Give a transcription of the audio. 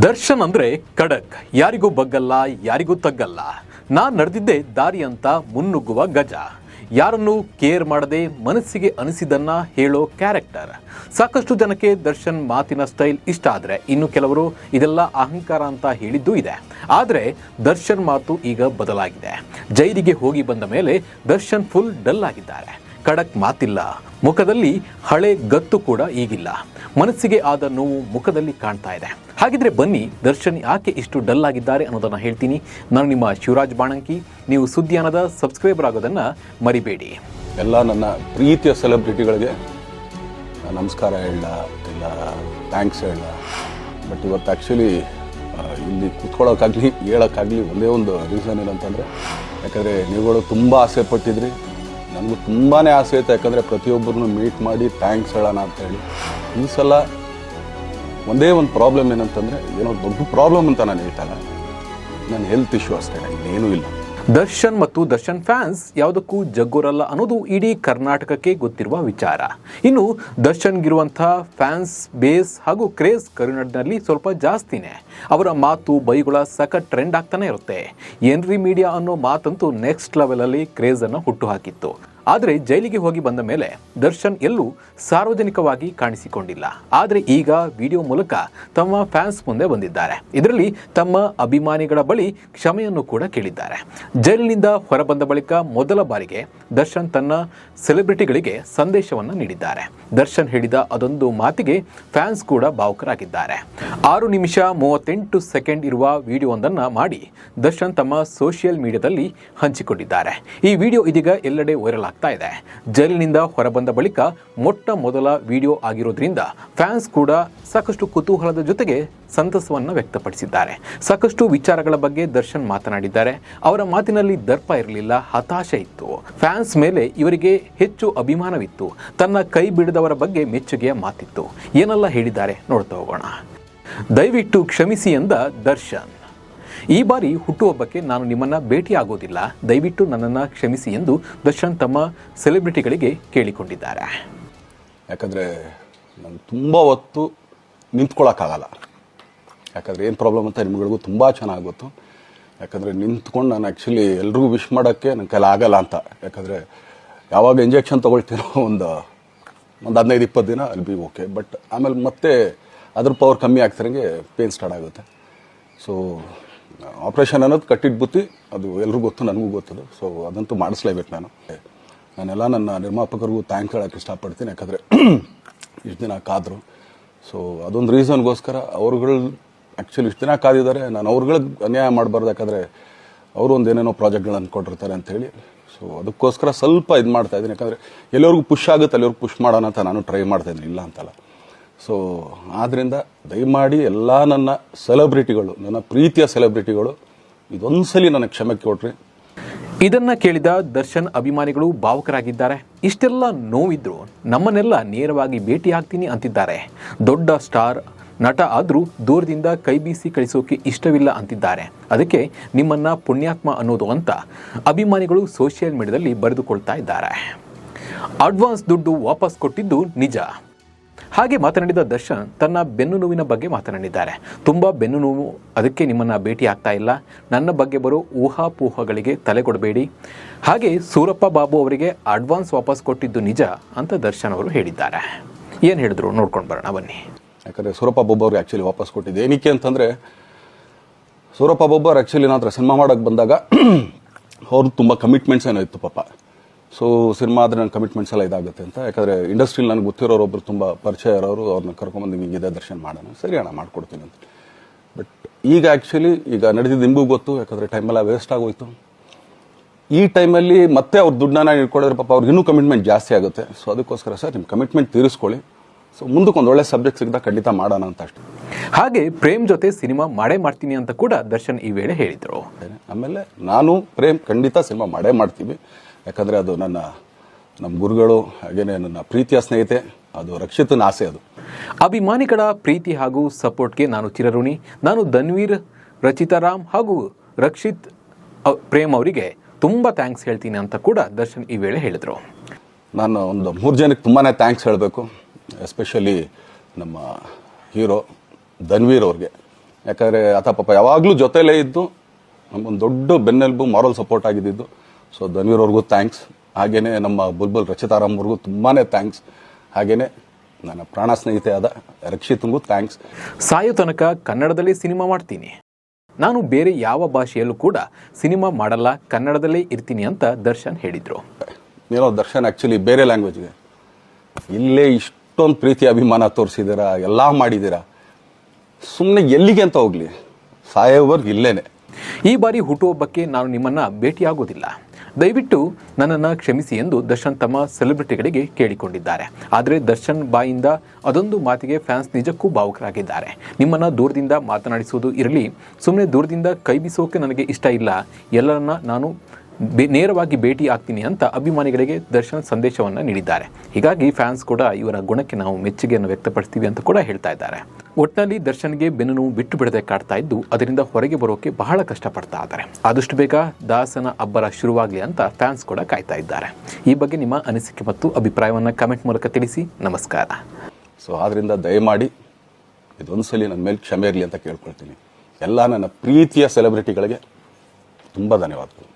ದರ್ಶನ್ ಅಂದ್ರೆ ಖಡಕ್, ಯಾರಿಗೂ ಬಗ್ಗಲ್ಲ, ಯಾರಿಗೂ ತಗ್ಗಲ್ಲ. ನಾನ್ ನಡೆದಿದ್ದೆ ದಾರಿ ಅಂತ ಮುನ್ನುಗ್ಗುವ ಗಜ, ಯಾರನ್ನು ಕೇರ್ ಮಾಡದೆ ಮನಸ್ಸಿಗೆ ಅನಿಸಿದನ್ನ ಹೇಳೋ ಕ್ಯಾರೆಕ್ಟರ್. ಸಾಕಷ್ಟು ಜನಕ್ಕೆ ದರ್ಶನ್ ಮಾತಿನ ಸ್ಟೈಲ್ ಇಷ್ಟ ಆದರೆ ಇನ್ನು ಕೆಲವರು ಇದೆಲ್ಲ ಅಹಂಕಾರ ಅಂತ ಹೇಳಿದ್ದೂ ಇದೆ. ಆದರೆ ದರ್ಶನ್ ಮಾತು ಈಗ ಬದಲಾಗಿದೆ. ಜೈಲಿಗೆ ಹೋಗಿ ಬಂದ ಮೇಲೆ ದರ್ಶನ್ ಫುಲ್ ಡಲ್ ಆಗಿದ್ದಾರೆ. ಖಡಕ್ ಮಾತಿಲ್ಲ, ಮುಖದಲ್ಲಿ ಹಳೆ ಗತ್ತು ಕೂಡ ಈಗಿಲ್ಲ. ಮನಸ್ಸಿಗೆ ಆದ ನೋವು ಮುಖದಲ್ಲಿ ಕಾಣ್ತಾ ಇದೆ. ಹಾಗಿದ್ರೆ ಬನ್ನಿ, ದರ್ಶನ್ ಯಾಕೆ ಇಷ್ಟು ಡಲ್ ಆಗಿದ್ದಾರೆ ಅನ್ನೋದನ್ನು ಹೇಳ್ತೀನಿ. ನಾನು ನಿಮ್ಮ ಶಿವರಾಜ್ ಬಾಣಂಕಿ. ನೀವು ಸುದ್ದಿಯಾನದ ಸಬ್ಸ್ಕ್ರೈಬರ್ ಆಗೋದನ್ನು ಮರಿಬೇಡಿ. ಎಲ್ಲ ನನ್ನ ಪ್ರೀತಿಯ ಸೆಲೆಬ್ರಿಟಿಗಳಿಗೆ ನಮಸ್ಕಾರ ಹೇಳ, ಇಲ್ಲ ಥ್ಯಾಂಕ್ಸ್ ಹೇಳ. ಬಟ್ ಇವತ್ತು ಆ್ಯಕ್ಚುಲಿ ಇಲ್ಲಿ ಕೂತ್ಕೊಳ್ಳೋಕ್ಕಾಗಲಿ ಹೇಳೋಕ್ಕಾಗಲಿ ಒಂದೇ ಒಂದು ರೀಸನ್ ಏನಂತಂದರೆ, ಯಾಕಂದರೆ ನೀವುಗಳು ತುಂಬ ಆಸೆ ಪಟ್ಟಿದ್ರಿ. ನನಗೂ ತುಂಬಾ ಆಸೆ ಇತ್ತು, ಯಾಕಂದರೆ ಪ್ರತಿಯೊಬ್ಬರನ್ನು ಮೀಟ್ ಮಾಡಿ ಥ್ಯಾಂಕ್ಸ್ ಹೇಳೋಣ ಅಂತೇಳಿ. ಈ ಸಲ ಒಂದೇ ಒಂದು ಪ್ರಾಬ್ಲಮ್ ಏನಂತಂದರೆ, ಏನೋ ದೊಡ್ಡ ಪ್ರಾಬ್ಲಮ್ ಅಂತ ನಾನು ಹೇಳ್ತಲ್ಲ, ನನ್ನ ಹೆಲ್ತ್ ಇಶ್ಯೂ ಅಷ್ಟೇ, ಇನ್ನೇನೂ ಇಲ್ಲ. ದರ್ಶನ್ ಮತ್ತು ದರ್ಶನ್ ಫ್ಯಾನ್ಸ್ ಯಾವುದಕ್ಕೂ ಜಗ್ಗೋರಲ್ಲ ಅನ್ನೋದು ಇಡೀ ಕರ್ನಾಟಕಕ್ಕೆ ಗೊತ್ತಿರುವ ವಿಚಾರ. ಇನ್ನು ದರ್ಶನ್ಗಿರುವಂಥ ಫ್ಯಾನ್ಸ್ ಬೇಸ್ ಹಾಗೂ ಕ್ರೇಜ್ ಕರುನಾಡಿನಲ್ಲಿ ಸ್ವಲ್ಪ ಜಾಸ್ತಿನೇ. ಅವರ ಮಾತು ಬೈಗುಳ ಸಖತ್ ಟ್ರೆಂಡ್ ಆಗ್ತಾನೆ ಇರುತ್ತೆ. ಏನ್ರಿ ಮೀಡಿಯಾ ಅನ್ನೋ ಮಾತಂತೂ ನೆಕ್ಸ್ಟ್ ಲೆವೆಲಲ್ಲಿ ಕ್ರೇಜನ್ನು ಹುಟ್ಟುಹಾಕಿತ್ತು. ಆದರೆ ಜೈಲಿಗೆ ಹೋಗಿ ಬಂದ ಮೇಲೆ ದರ್ಶನ್ ಎಲ್ಲೂ ಸಾರ್ವಜನಿಕವಾಗಿ ಕಾಣಿಸಿಕೊಂಡಿಲ್ಲ. ಆದರೆ ಈಗ ವಿಡಿಯೋ ಮೂಲಕ ತಮ್ಮ ಫ್ಯಾನ್ಸ್ ಮುಂದೆ ಬಂದಿದ್ದಾರೆ. ಇದರಲ್ಲಿ ತಮ್ಮ ಅಭಿಮಾನಿಗಳ ಬಳಿ ಕ್ಷಮೆಯನ್ನು ಕೂಡ ಕೇಳಿದ್ದಾರೆ. ಜೈಲಿನಿಂದ ಹೊರಬಂದ ಬಳಿಕ ಮೊದಲ ಬಾರಿಗೆ ದರ್ಶನ್ ತನ್ನ ಸೆಲೆಬ್ರಿಟಿಗಳಿಗೆ ಸಂದೇಶವನ್ನು ನೀಡಿದ್ದಾರೆ. ದರ್ಶನ್ ಹೇಳಿದ ಅದೊಂದು ಮಾತಿಗೆ ಫ್ಯಾನ್ಸ್ ಕೂಡ ಭಾವುಕರಾಗಿದ್ದಾರೆ. 6 ನಿಮಿಷ 38 ಸೆಕೆಂಡ್ ಇರುವ ವಿಡಿಯೋವೊಂದನ್ನು ಮಾಡಿ ದರ್ಶನ್ ತಮ್ಮ ಸೋಷಿಯಲ್ ಮೀಡಿಯಾದಲ್ಲಿ ಹಂಚಿಕೊಂಡಿದ್ದಾರೆ. ಈ ವಿಡಿಯೋ ಇದೀಗ ಎಲ್ಲೆಡೆ ವೈರಲ್ ಆಗ್ತಾ ಇದೆ. ಜೈಲಿನಿಂದ ಹೊರಬಂದ ಬಳಿಕ ಮೊಟ್ಟ ಮೊದಲ ವಿಡಿಯೋ ಆಗಿರೋದ್ರಿಂದ ಫ್ಯಾನ್ಸ್ ಕೂಡ ಸಾಕಷ್ಟು ಕುತೂಹಲದ ಜೊತೆಗೆ ಸಂತಸವನ್ನು ವ್ಯಕ್ತಪಡಿಸಿದ್ದಾರೆ. ಸಾಕಷ್ಟು ವಿಚಾರಗಳ ಬಗ್ಗೆ ದರ್ಶನ್ ಮಾತನಾಡಿದ್ದಾರೆ. ಅವರ ಮಾತಿನಲ್ಲಿ ದರ್ಪ ಇರಲಿಲ್ಲ, ಹತಾಶೆ ಇತ್ತು. ಫ್ಯಾನ್ಸ್ ಮೇಲೆ ಇವರಿಗೆ ಹೆಚ್ಚು ಅಭಿಮಾನವಿತ್ತು. ತನ್ನ ಕೈ ಬಿಡದವರ ಬಗ್ಗೆ ಮೆಚ್ಚುಗೆಯ ಮಾತಿತ್ತು. ಏನೆಲ್ಲ ಹೇಳಿದ್ದಾರೆ ನೋಡ್ತಾ ಹೋಗೋಣ. ದಯವಿಟ್ಟು ಕ್ಷಮಿಸಿ ಎಂದ ದರ್ಶನ್. ಈ ಬಾರಿ ಹುಟ್ಟುಹಬ್ಬಕ್ಕೆ ನಾನು ನಿಮ್ಮನ್ನು ಭೇಟಿ ಆಗೋದಿಲ್ಲ, ದಯವಿಟ್ಟು ನನ್ನನ್ನು ಕ್ಷಮಿಸಿ ಎಂದು ದರ್ಶನ್ ತಮ್ಮ ಸೆಲೆಬ್ರಿಟಿಗಳಿಗೆ ಕೇಳಿಕೊಂಡಿದ್ದಾರೆ. ಯಾಕಂದರೆ ನಾನು ತುಂಬ ಹೊತ್ತು ನಿಂತ್ಕೊಳ್ಳೋಕ್ಕಾಗಲ್ಲ. ಯಾಕಂದರೆ ಏನು ಪ್ರಾಬ್ಲಮ್ ಅಂತ ನಿಮ್ಗಳಿಗೂ ತುಂಬ ಚೆನ್ನಾಗಿ ಗೊತ್ತು. ಯಾಕಂದರೆ ನಿಂತ್ಕೊಂಡು ನಾನು ಆ್ಯಕ್ಚುಲಿ ಎಲ್ರಿಗೂ ವಿಶ್ ಮಾಡೋಕ್ಕೆ ನನ್ನ ಕೈಲಿ ಆಗಲ್ಲ ಅಂತ. ಯಾಕಂದರೆ ಯಾವಾಗ ಇಂಜೆಕ್ಷನ್ ತೊಗೊಳ್ತೀನೋ ಒಂದು 15-20 ದಿನ ಅಲ್ಲಿ ಬಿ ಓಕೆ. ಬಟ್ ಆಮೇಲೆ ಮತ್ತೆ ಅದ್ರ ಪವರ್ ಕಮ್ಮಿ ಆಗ್ತಿರಂಗೆ ಪೇನ್ ಸ್ಟಾರ್ಟ್ ಆಗುತ್ತೆ. ಸೊ ಆಪ್ರೇಷನ್ ಅನ್ನೋದು ಕಟ್ಟಿಟ್ಟು ಬುತ್ತಿ, ಅದು ಎಲ್ರಿಗೂ ಗೊತ್ತು, ನನಗೂ ಗೊತ್ತದು. ಸೊ ಅದಂತೂ ಮಾಡಿಸ್ಲೇಬೇಕು. ನಾನೆಲ್ಲ ನನ್ನ ನಿರ್ಮಾಪಕರಿಗೂ ಥ್ಯಾಂಕ್ಸ್ ಹೇಳೋಕ್ಕೆ ಇಷ್ಟಪಡ್ತೀನಿ. ಯಾಕಂದರೆ ಇಷ್ಟು ದಿನ ಕಾದರು. ಸೊ ಅದೊಂದು ರೀಸನ್ಗೋಸ್ಕರ ಅವ್ರುಗಳು ಆ್ಯಕ್ಚುಲಿ ಇಷ್ಟು ದಿನ ಕಾದಿದ್ದಾರೆ. ನಾನು ಅವ್ರುಗಳಿಗೆ ಅನ್ಯಾಯ ಮಾಡಬಾರ್ದು, ಯಾಕಂದರೆ ಅವರು ಒಂದು ಏನೇನೋ ಪ್ರಾಜೆಕ್ಟ್ಗಳನ್ನು ಕೊಟ್ಟಿರ್ತಾರೆ ಅಂಥೇಳಿ. ಸೊ ಅದಕ್ಕೋಸ್ಕರ ಸ್ವಲ್ಪ ಇದು ಮಾಡ್ತಾಯಿದ್ದೀನಿ. ಯಾಕಂದರೆ ಎಲ್ಲರಿಗೂ ಪುಷ್ ಆಗುತ್ತೆ ಅಲ್ಲಿವ್ರಿಗೆ ಪುಷ್ ಮಾಡೋಣ ಅಂತ ನಾನು ಟ್ರೈ ಮಾಡ್ತಾಯಿದ್ದೀನಿ, ಇಲ್ಲ ಅಂತಲ್ಲ. ಸೊ ಆದ್ದರಿಂದ ದಯಮಾಡಿ ಎಲ್ಲ ನನ್ನ ಸೆಲೆಬ್ರಿಟಿಗಳು, ನನ್ನ ಪ್ರೀತಿಯ ಸೆಲೆಬ್ರಿಟಿಗಳು, ಇದೊಂದ್ಸಲಿ ನನಗೆ ಕ್ಷಮೆ ಕೊಡ್ರಿ. ಇದನ್ನ ಕೇಳಿದ ದರ್ಶನ್ ಅಭಿಮಾನಿಗಳು ಭಾವುಕರಾಗಿದ್ದಾರೆ. ಇಷ್ಟೆಲ್ಲ ನೋವಿದ್ರು ನಮ್ಮನ್ನೆಲ್ಲ ನೇರವಾಗಿ ಭೇಟಿ ಆಗ್ತೀನಿ ಅಂತಿದ್ದಾರೆ. ದೊಡ್ಡ ಸ್ಟಾರ್ ನಟ ಆದರೂ ದೂರದಿಂದ ಕೈ ಬೀಸಿ ಕಳಿಸೋಕೆ ಇಷ್ಟವಿಲ್ಲ ಅಂತಿದ್ದಾರೆ. ಅದಕ್ಕೆ ನಿಮ್ಮನ್ನ ಪುಣ್ಯಾತ್ಮ ಅನ್ನೋದು ಅಂತ ಅಭಿಮಾನಿಗಳು ಸೋಷಿಯಲ್ ಮೀಡಿಯಾದಲ್ಲಿ ಬರೆದುಕೊಳ್ತಾ ಇದ್ದಾರೆ. ಅಡ್ವಾನ್ಸ್ ದುಡ್ಡು ವಾಪಸ್ ಕೊಟ್ಟಿದ್ದು ನಿಜ. ಹಾಗೆ ಮಾತನಾಡಿದ ದರ್ಶನ್ ತನ್ನ ಬೆನ್ನು ನೋವಿನ ಬಗ್ಗೆ ಮಾತನಾಡಿದ್ದಾರೆ. ತುಂಬ ಬೆನ್ನು ನೋವು, ಅದಕ್ಕೆ ನಿಮ್ಮನ್ನು ಭೇಟಿ ಆಗ್ತಾ ಇಲ್ಲ. ನನ್ನ ಬಗ್ಗೆ ಬರೋ ಊಹಾಪೋಹಗಳಿಗೆ ತಲೆ ಕೊಡಬೇಡಿ. ಹಾಗೆ ಸೂರಪ್ಪ ಬಾಬು ಅವರಿಗೆ ಅಡ್ವಾನ್ಸ್ ವಾಪಸ್ ಕೊಟ್ಟಿದ್ದು ನಿಜ ಅಂತ ದರ್ಶನ್ ಅವರು ಹೇಳಿದ್ದಾರೆ. ಏನು ಹೇಳಿದ್ರು ನೋಡ್ಕೊಂಡು ಬರೋಣ ಬನ್ನಿ. ಯಾಕಂದರೆ ಸೂರಪ್ಪ ಬಾಬು ಅವ್ರಿಗೆ ಆ್ಯಕ್ಚುಲಿ ವಾಪಸ್ ಕೊಟ್ಟಿದ್ದು ಏನಕ್ಕೆ ಅಂತಂದರೆ, ಸೂರಪ್ಪ ಬಾಬು ಅವ್ರು ಆ್ಯಕ್ಚುಲಿ ಏನಾದರೂ ಸಿನಿಮಾ ಮಾಡೋಕ್ಕೆ ಬಂದಾಗ ಅವ್ರದ್ದು ತುಂಬ ಕಮಿಟ್ಮೆಂಟ್ಸ್ ಏನೋ ಇತ್ತು ಪಾಪ. ಸೊ ಸಿನಿಮಾ ಆದರೆ ನನ್ನ ಕಮಿಟ್ಮೆಂಟ್ಸ್ ಎಲ್ಲ ಇದಾಗುತ್ತೆ ಅಂತ. ಯಾಕಂದರೆ ಇಂಡಸ್ಟ್ರಿಲಿ ನನಗೆ ಗೊತ್ತಿರೋರೊಬ್ಬರು ತುಂಬ ಪರಿಚಯ ಇರೋರು, ಅವ್ರನ್ನ ಕರ್ಕೊಂಬಂದು ಹಿಂಗಿದೆ ದರ್ಶನ ಮಾಡೋಣ, ಸರಿ ಅಣ್ಣ ಮಾಡ್ಕೊಡ್ತೀನಿ ಅಂತ. ಬಟ್ ಈಗ ಆ್ಯಕ್ಚುಲಿ ಈಗ ನಡೆದಿದ್ದು ನಿಮಗೂ ಗೊತ್ತು. ಯಾಕಂದರೆ ಟೈಮೆಲ್ಲ ವೇಸ್ಟ್ ಆಗೋಯ್ತು. ಈ ಟೈಮಲ್ಲಿ ಮತ್ತೆ ಅವ್ರ ದುಡ್ಡನ್ನ ಇಟ್ಕೊಡಿದ್ರೆ ಪಾಪ ಅವ್ರಿಗೆ ಇನ್ನೂ ಕಮಿಟ್ಮೆಂಟ್ ಜಾಸ್ತಿ ಆಗುತ್ತೆ. ಸೊ ಅದಕ್ಕೋಸ್ಕರ ಸರ್ ನಿಮ್ಮ ಕಮಿಟ್ಮೆಂಟ್ ತೀರಿಸ್ಕೊಳ್ಳಿ. ಸೊ ಮುಂದಕ್ಕೆ ಒಂದು ಒಳ್ಳೆ ಸಬ್ಜೆಕ್ಟ್ ಸಿಗ್ದಾಗ ಖಂಡಿತ ಮಾಡೋಣ ಅಂತ ಅಷ್ಟೇ. ಹಾಗೆ ಪ್ರೇಮ್ ಜೊತೆ ಸಿನಿಮಾ ಮಾಡೇ ಮಾಡ್ತೀನಿ ಅಂತ ಕೂಡ ದರ್ಶನ್ ಈ ವೇಳೆ ಹೇಳಿದರು. ಆಮೇಲೆ ನಾನು ಪ್ರೇಮ್ ಖಂಡಿತ ಸಿನಿಮಾ ಮಾಡೇ ಮಾಡ್ತೀವಿ. ಯಾಕಂದರೆ ಅದು ನಮ್ಮ ಗುರುಗಳು, ಹಾಗೇನೆ ನನ್ನ ಪ್ರೀತಿಯ ಸ್ನೇಹಿತೆ, ಅದು ರಕ್ಷಿತನ ಆಸೆ. ಅದು ಅಭಿಮಾನಿಗಳ ಪ್ರೀತಿ ಹಾಗೂ ಸಪೋರ್ಟ್ಗೆ ನಾನು ಚಿರಋಣಿ. ನಾನು ಧನ್ವೀರ್, ರಚಿತಾರಾಮ್ ಹಾಗೂ ರಕ್ಷಿತ್ ಪ್ರೇಮ್ ಅವರಿಗೆ ತುಂಬ ಥ್ಯಾಂಕ್ಸ್ ಹೇಳ್ತೀನಿ ಅಂತ ಕೂಡ ದರ್ಶನ್ ಈ ವೇಳೆ ಹೇಳಿದರು. ನಾನು ಒಂದು 3 ಜನಕ್ಕೆ ತುಂಬಾ ಥ್ಯಾಂಕ್ಸ್ ಹೇಳಬೇಕು. ಎಸ್ಪೆಷಲಿ ನಮ್ಮ ಹೀರೋ ಧನ್ವೀರ್ ಅವ್ರಿಗೆ. ಯಾಕಂದರೆ ಆತ ಪಾಪ ಯಾವಾಗಲೂ ಜೊತೆಲೇ ಇದ್ದು ನಮ್ಮೊಂದು ದೊಡ್ಡ ಬೆನ್ನೆಲುಬು ಮಾರಲ್ ಸಪೋರ್ಟ್ ಆಗಿದ್ದು. ಸೊ ಧನ್ವೀರ್ ಅವ್ರಿಗೂ ಥ್ಯಾಂಕ್ಸ್, ಹಾಗೇನೆ ನಮ್ಮ ಬುಲ್ಬುಲ್ ರಚಿತಾರಾಮ್ ಅವ್ರಿಗೂ ತುಂಬಾ ಥ್ಯಾಂಕ್ಸ್, ಹಾಗೇನೆ ನನ್ನ ಪ್ರಾಣ ಸ್ನೇಹಿತೆ ಆದ ರಕ್ಷಿತ್ಗೂ ಥ್ಯಾಂಕ್ಸ್. ಸಾಯೋ ತನಕ ಕನ್ನಡದಲ್ಲೇ ಸಿನಿಮಾ ಮಾಡ್ತೀನಿ, ನಾನು ಬೇರೆ ಯಾವ ಭಾಷೆಯಲ್ಲೂ ಕೂಡ ಸಿನಿಮಾ ಮಾಡಲ್ಲ, ಕನ್ನಡದಲ್ಲೇ ಇರ್ತೀನಿ ಅಂತ ದರ್ಶನ್ ಹೇಳಿದರು. ಏನೋ ದರ್ಶನ್ ಆ್ಯಕ್ಚುಲಿ ಬೇರೆ ಲ್ಯಾಂಗ್ವೇಜ್ಗೆ ಇಲ್ಲೇ ಇಷ್ಟೊಂದು ಪ್ರೀತಿ ಅಭಿಮಾನ ತೋರಿಸಿದ್ದೀರಾ, ಎಲ್ಲ ಮಾಡಿದ್ದೀರಾ, ಸುಮ್ಮನೆ ಎಲ್ಲಿಗೆ ಅಂತ ಹೋಗಲಿ, ಸಾಯೋವರೆಗೆ ಇಲ್ಲೇನೆ. ಈ ಬಾರಿ ಹುಟ್ಟುಹಬ್ಬಕ್ಕೆ ನಾನು ನಿಮ್ಮನ್ನು ಭೇಟಿಯಾಗೋದಿಲ್ಲ, ದಯವಿಟ್ಟು ನನ್ನನ್ನು ಕ್ಷಮಿಸಿ ಎಂದು ದರ್ಶನ್ ತಮ್ಮ ಸೆಲೆಬ್ರಿಟಿಗಳಿಗೆ ಕೇಳಿಕೊಂಡಿದ್ದಾರೆ. ಆದರೆ ದರ್ಶನ್ ಬಾಯಿಂದ ಅದೊಂದು ಮಾತಿಗೆ ಫ್ಯಾನ್ಸ್ ನಿಜಕ್ಕೂ ಭಾವುಕರಾಗಿದ್ದಾರೆ. ನಿಮ್ಮನ್ನು ದೂರದಿಂದ ಮಾತನಾಡಿಸುವುದು ಇರಲಿ, ಸುಮ್ಮನೆ ದೂರದಿಂದ ಕೈ ಬೀಸೋಕೆ ನನಗೆ ಇಷ್ಟ ಇಲ್ಲ, ಎಲ್ಲರನ್ನ ನಾನು ನೇರವಾಗಿ ಭೇಟಿ ಆಗ್ತೀನಿ ಅಂತ ಅಭಿಮಾನಿಗಳಿಗೆ ದರ್ಶನ್ ಸಂದೇಶವನ್ನು ನೀಡಿದ್ದಾರೆ. ಹೀಗಾಗಿ ಫ್ಯಾನ್ಸ್ ಕೂಡ ಇವರ ಗುಣಕ್ಕೆ ನಾವು ಮೆಚ್ಚುಗೆಯನ್ನು ವ್ಯಕ್ತಪಡಿಸ್ತೀವಿ ಅಂತ ಕೂಡ ಹೇಳ್ತಾ ಇದ್ದಾರೆ. ಒಟ್ಟಿನಲ್ಲಿ ದರ್ಶನ್ಗೆ ಬೆನ್ನು ನೋವು ಬಿಟ್ಟು ಬಿಡದೆ ಕಾಡ್ತಾ ಇದ್ದು ಅದರಿಂದ ಹೊರಗೆ ಬರೋಕೆ ಬಹಳ ಕಷ್ಟಪಡ್ತಾ ಇದ್ದಾರೆ. ಆದಷ್ಟು ಬೇಗ ದಾಸನ ಅಬ್ಬರ ಶುರುವಾಗಲಿ ಅಂತ ಫ್ಯಾನ್ಸ್ ಕೂಡ ಕಾಯ್ತಾ ಇದ್ದಾರೆ. ಈ ಬಗ್ಗೆ ನಿಮ್ಮ ಅನಿಸಿಕೆ ಮತ್ತು ಅಭಿಪ್ರಾಯವನ್ನು ಕಮೆಂಟ್ ಮೂಲಕ ತಿಳಿಸಿ. ನಮಸ್ಕಾರ. ಸೊ ಆದ್ದರಿಂದ ದಯಮಾಡಿ ಇದೊಂದ್ಸಲಿ ನನ್ನ ಮೇಲೆ ಕ್ಷಮೆ ಇರಲಿ ಅಂತ ಕೇಳ್ಕೊಳ್ತೀನಿ. ಎಲ್ಲ ನನ್ನ ಪ್ರೀತಿಯ ಸೆಲೆಬ್ರಿಟಿಗಳಿಗೆ ತುಂಬ ಧನ್ಯವಾದಗಳು.